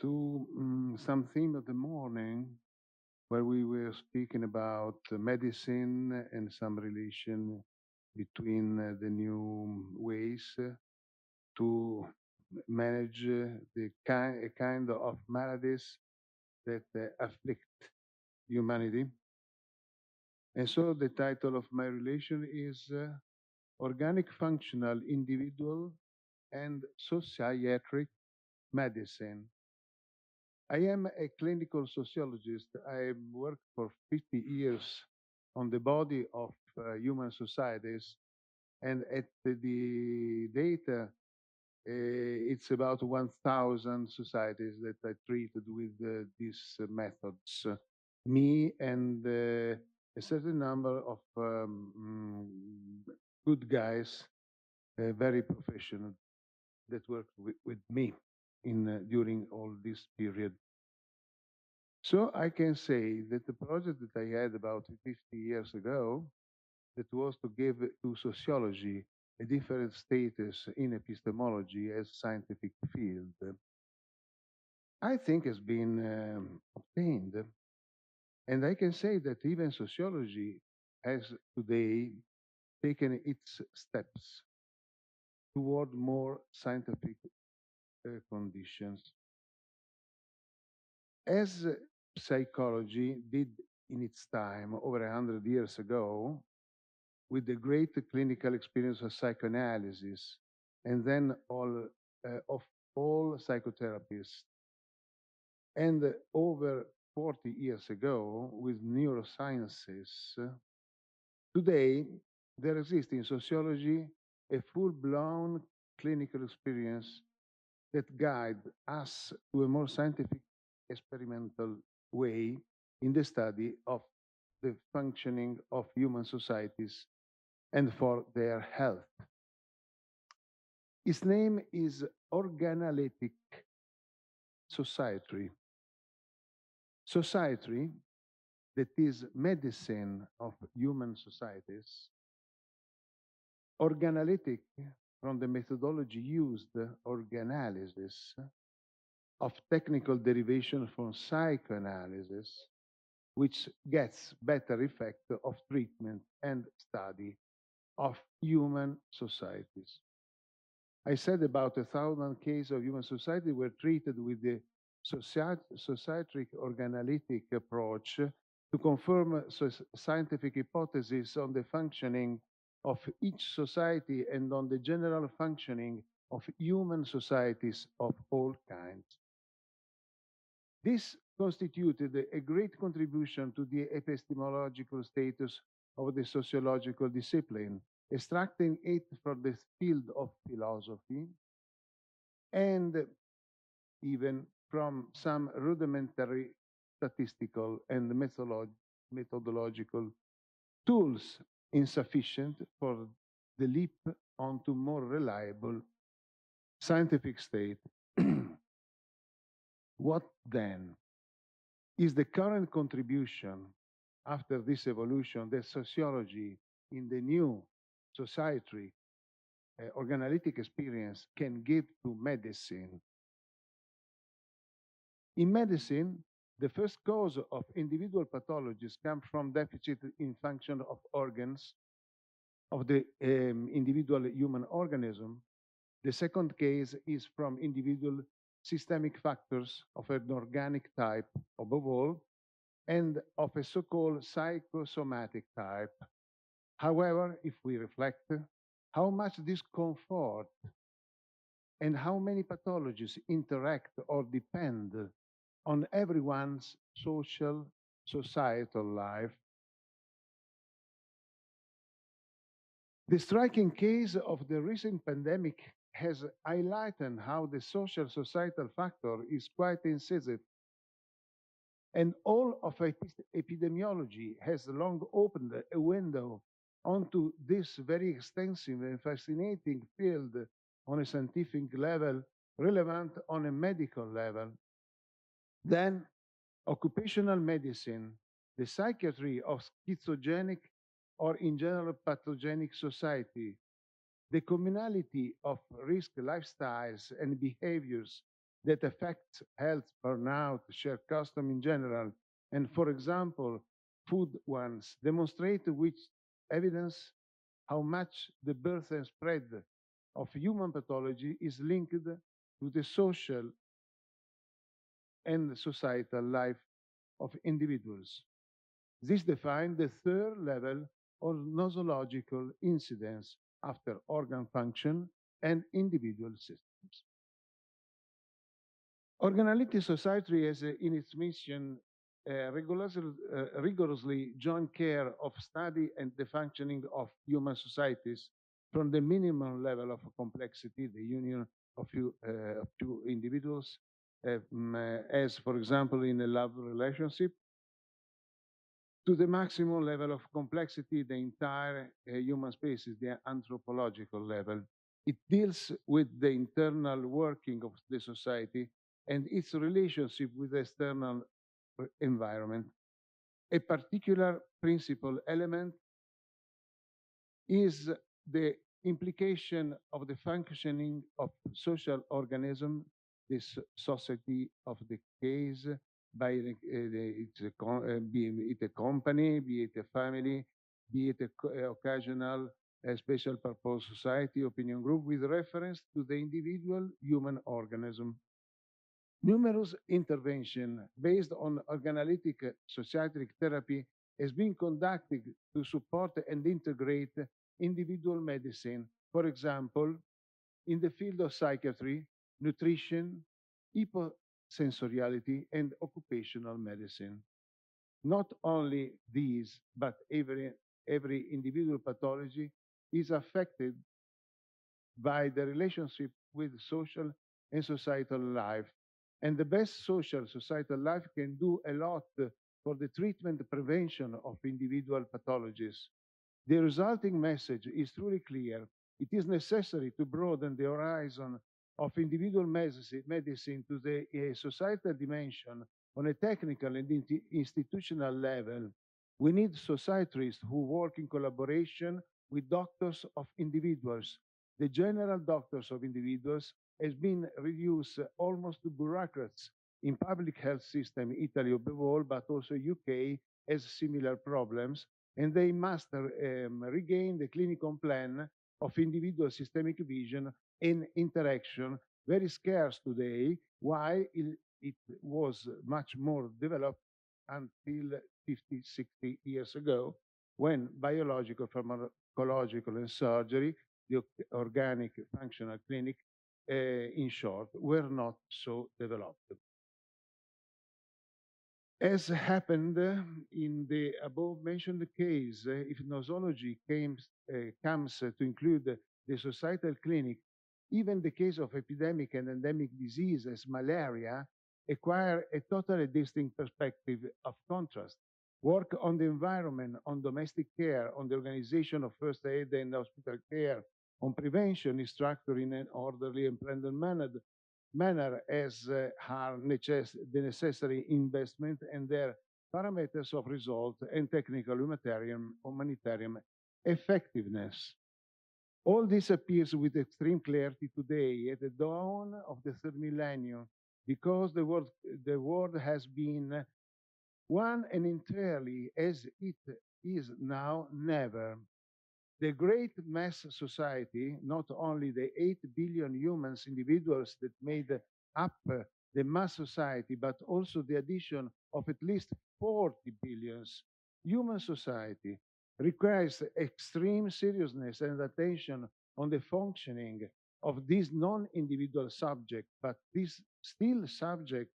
to some theme of the morning where we were speaking about medicine and some relation between the new ways to manage a kind of maladies that afflict humanity. And so the title of my relation is Organic Functional Individual and Sociatric Medicine. I am a clinical sociologist. I worked for 50 years on the body of human societies, and at the data, it's about 1,000 societies that I treated with these methods. Me and a certain number of good guys, very professional, that worked with me in during all this period. So I can say that the project that I had about 50 years ago, that was to give to sociology a different status in epistemology as scientific field, I think has been obtained. And I can say that even sociology has today taken its steps toward more scientific conditions. As psychology did in its time over 100 years ago, with the great clinical experience of psychoanalysis, and then of all psychotherapists, and over 40 years ago with neurosciences, today there exists in sociology a full-blown clinical experience that guide us to a more scientific experimental way in the study of the functioning of human societies and for their health. Its name is Organalytic Sociatry. Sociatry, that is medicine of human societies. Organalytic, from the methodology used, Organalysis, of technical derivation from psychoanalysis, which gets better effect of treatment and study of human societies. I said about 1,000 cases of human society were treated with the sociatric organalytic approach to confirm scientific hypotheses on the functioning of each society and on the general functioning of human societies of all kinds. This constituted a great contribution to the epistemological status of the sociological discipline, extracting it from the field of philosophy and even from some rudimentary statistical and methodological tools insufficient for the leap onto more reliable scientific state. What then is the current contribution after this evolution that sociology in the new society organalytic experience can give to medicine? In medicine, the first cause of individual pathologies comes from deficit in function of organs of the individual human organism. The second case is from individual systemic factors of an organic type, above all, and of a so-called psychosomatic type. However, if we reflect how much discomfort and how many pathologies interact or depend on everyone's social, societal life, the striking case of the recent pandemic has highlighted how the social societal factor is quite incisive. And all of epidemiology has long opened a window onto this very extensive and fascinating field on a scientific level, relevant on a medical level. Then, occupational medicine, the psychiatry of schizogenic or in general pathogenic society, the communality of risk lifestyles and behaviors that affects health, burnout, shared custom in general, and for example, food ones, demonstrate which evidence how much the birth and spread of human pathology is linked to the social and societal life of individuals. This defines the third level of nosological incidence after organ function and individual systems. Organalysis Society has in its mission rigorously joint care of study and the functioning of human societies from the minimum level of complexity, the union of two individuals, as for example in a love relationship, to the maximum level of complexity, the entire human species, the anthropological level. It deals with the internal working of the society and its relationship with the external environment. A particular principal element is the implication of the functioning of social organism, this society of the case, by be it a company, be it a family, be it a occasional special purpose society, opinion group, with reference to the individual human organism. Numerous interventions based on organolytic societric therapy has been conducted to support and integrate individual medicine, for example, in the field of psychiatry, nutrition, hyposensoriality, and occupational medicine. Not only these, but every individual pathology is affected by the relationship with social and societal life. And the best social societal life can do a lot for the treatment and prevention of individual pathologies. The resulting message is truly clear. It is necessary to broaden the horizon of individual medicine to the societal dimension on a technical and institutional level. We need societies who work in collaboration with doctors of individuals. The general doctors of individuals has been reduced almost to bureaucrats in public health system, Italy above all, but also UK has similar problems, and they must regain the clinical plan of individual systemic vision and interaction, very scarce today, while it was much more developed until 50, 60 years ago, when biological, pharmacological, and surgery, the organic functional clinic, in short, were not so developed. As happened in the above mentioned case, if nosology comes to include the societal clinic, even the case of epidemic and endemic disease as malaria acquire a totally distinct perspective of contrast. Work on the environment, on domestic care, on the organization of first aid and hospital care, on prevention is structured in an orderly and planned manner as are the necessary investment and their parameters of result and technical humanitarian effectiveness. All this appears with extreme clarity today at the dawn of the third millennium, because the world has been one and entirely as it is now never. The great mass society, not only the 8 billion humans, individuals that made up the mass society, but also the addition of at least 40 billions human society, requires extreme seriousness and attention on the functioning of these non-individual subjects, but these still subjects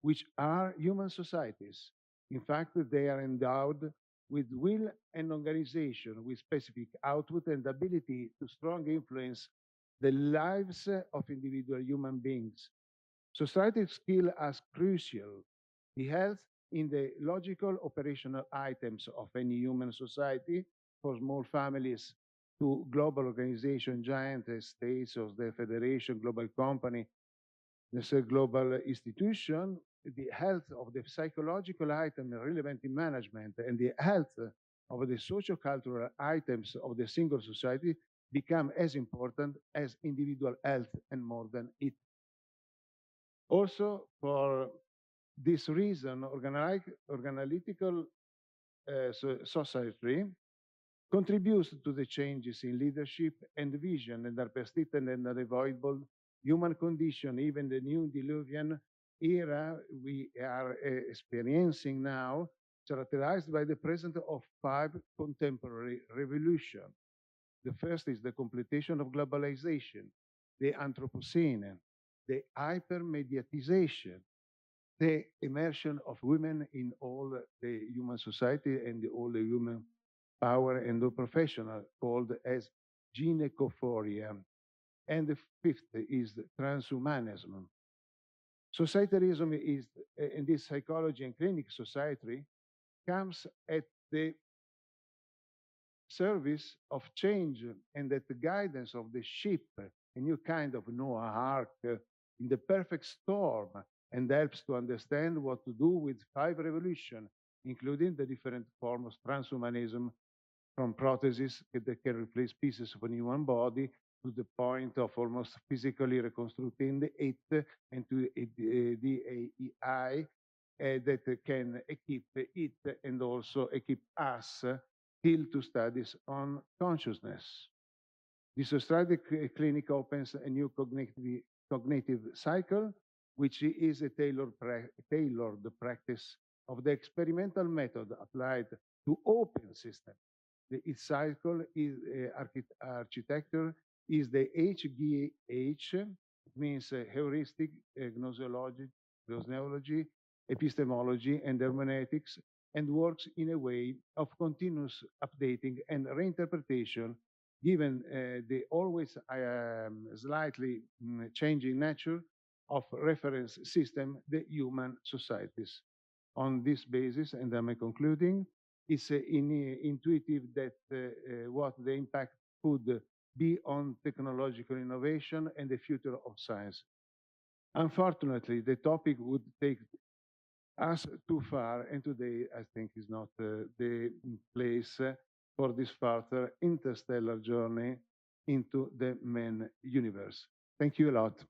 which are human societies. In fact, they are endowed with will and organization, with specific output and ability to strongly influence the lives of individual human beings. Societal skill as crucial. The health in the logical operational items of any human society, for small families to global organization, giant states or the federation, global company, this global institution, the health of the psychological item relevant in management and the health of the socio-cultural items of the single society become as important as individual health and more than it. Also, for this reason, organalytical society contributes to the changes in leadership and vision and are persistent and unavoidable human condition, even the new diluvian era we are experiencing now, characterized by the presence of 5 contemporary revolutions. The first is the completion of globalization, the Anthropocene, the hypermediatization, the immersion of women in all the human society and all the human power and the professional, called as gynecophoria. And the fifth is transhumanism. Societarism is, in this psychology and clinical society, comes at the service of change and at the guidance of the ship, a new kind of Noah ark in the perfect storm, and helps to understand what to do with 5 revolutions, including the different forms of transhumanism, from prostheses that can replace pieces of a human body to the point of almost physically reconstructing it, and to the AI that can equip it and also equip us still to studies on consciousness. The Sociatry clinic opens a new cognitive cycle, which is a tailored practice of the experimental method applied to open systems. Its cycle is architecture is the H.G.E.H, means heuristic, Gnoseology, Epistemology, and Hermeneutics, and works in a way of continuous updating and reinterpretation, given the always slightly changing nature of reference system, the human societies. On this basis, and I'm concluding, it's intuitive that what the impact could be on technological innovation and the future of science. Unfortunately, the topic would take us too far, and today I think is not the place for this further interstellar journey into the main universe. Thank you a lot.